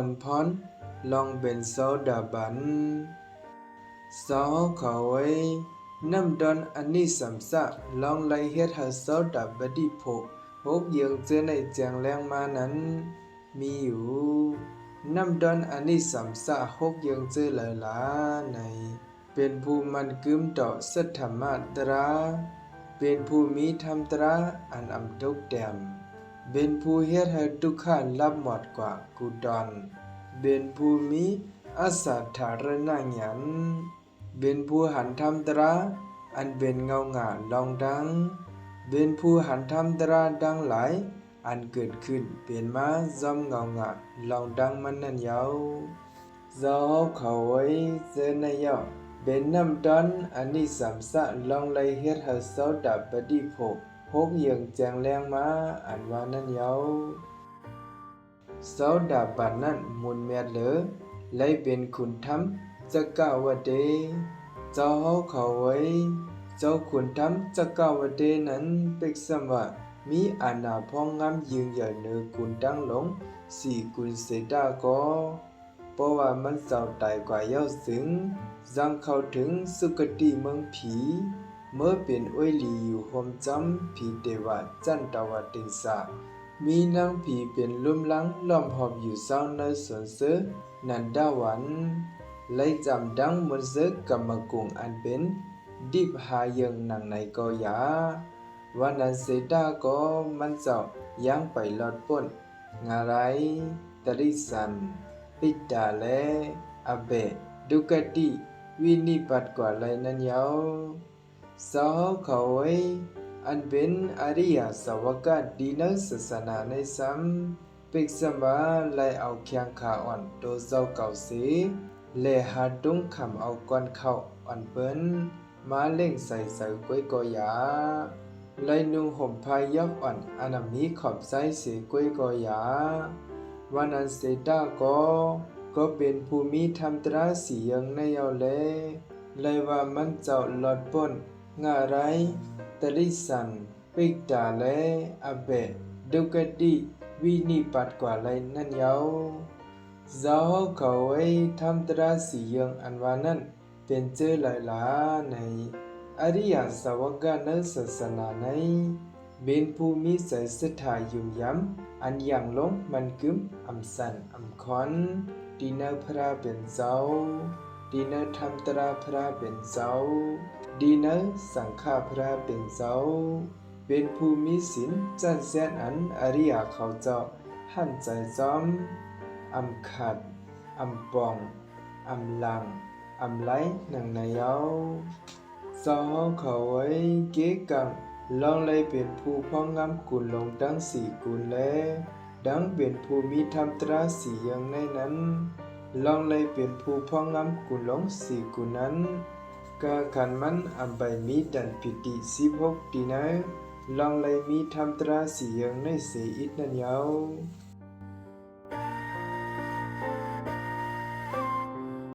ลพรลองเป็นโซดาบันสอเขาไว้น้ำดอนอันนี้สำสะลองไล่เฮ็ดหาโซดาบดีโผพกเยืองเจอในแจงแรงมานั้นมีอยู่น้ำดอนอันนี้สำสะหกเยืองเจอหลายล้าในเป็นผู้มันกึมต่อสัทธรรมตราเป็นผู้มีธรรมตราอันอำทุกแดมเป็นผู้เฮ็ดให้ทุกข้าลับหมดกว่ากูดอนเป็นผู้มีอาสาธารณญาณเป็นผู้หันธรรมตราอันเป็นเงาหงาลองดังเป็นผู้หันธรรมตราดังหลายอันเกิดขึ้นเป็นมาจอมเงาหงาลองดังมันนั่นยาวเจ้าเขาไว้เจอในยาวเป็นน้ำดอนอันนี้สามสะลองไล่เฮ็ดให้เศร้าดับบดีโผพกเยืองแจงแรงมาอันว่านั่นยาวเศร้าดับบัดนั้นมุนเมียดเหลือไล่เป็นคุณธรรมจะกล่าวว่าเดเจ้าเขาไว้เจ้าคุณธรรมจะกล่าวว่าเดนั้นเป็นสมว่ามีอาณาพองงามยืงใหญ่เนื้อคุณตั้งหลงสี่คุณเสดาก็เพราะว่ามันเจ้าตายกว่าเย้าสึงยังเข้าถึงสุคติเมืองผีเมื่อเป็นอ้วยหลีอยู่ห่มจำผีเทวาจันตวติงสามีนางผีเป็นลุ่มลังล้อมหอบอยู่เศร้าในสวนเสือนันดาวันไล่จำดังมนต์ซึกกรรมกุงอันเป็นดิบหาเยิงหนังในกอยาวันนั้นเสดาก็มันเจ้าย่างไปลอดป้นงาไรตริสันปิดาและอเบดุกติวินิปัตกว่าไรนั้นยาวสาวเขาไว้อันเป็นอริยสาวกดีนักศาสนาในซ้ำปิกสมาไลเอาเคียงขาอ่อนโดเจ้าเก่าสีเลหาดุงคำเอาก้อนเข้าอ่อนเปิ้นมาเล่งใส่ใส่ก้วยกอยาไลนุ่งห่มพายยักอ่อนอนามีขอบใจเสียก้วยกอยาวันนั้นเสดาก็เป็นภูมิธรรมตราสียังในเอาเลยว่ามันเจ้าหลอดป้นงาไรตริสันปิกตาและอเบดุกติวินิปัตกว่าไรนั่นยาวเจ้าเขาไว้ทำตราสียังอันว่านั้นเป็นเจอหลายล้าในอริยสาวกในศาสนาในเป็นภูมิใส่ศรัทธายุ่มย้ำอันอย่างลงมันกึมอำสันอำคอนดีเนพระเป็นเจ้าดีเนธรรมตราพระเป็นเจ้าดีเนสังฆาพระเป็นเจ้าเป็นภูมิศีลจันแสนอันอริยเขาเจ้าหันใจจอมอำขัดอำปองอำลังอำไลหนังนายาวสาวเขาไว้เก๋กังลองเลยเป็นผู้พ้องงามกุลลงดังสี่กุลแลดังเป็นผู้มีธรรมตราสีอย่างในนั้นลองเลยเป็นผู้พ้องงามกุลลงสี่กุลนั้นกาขันมันอำใบมีดันปิติ16ดีนะลองเลยมีธรรมตราสีอย่างในเสียอิดนั่นยาว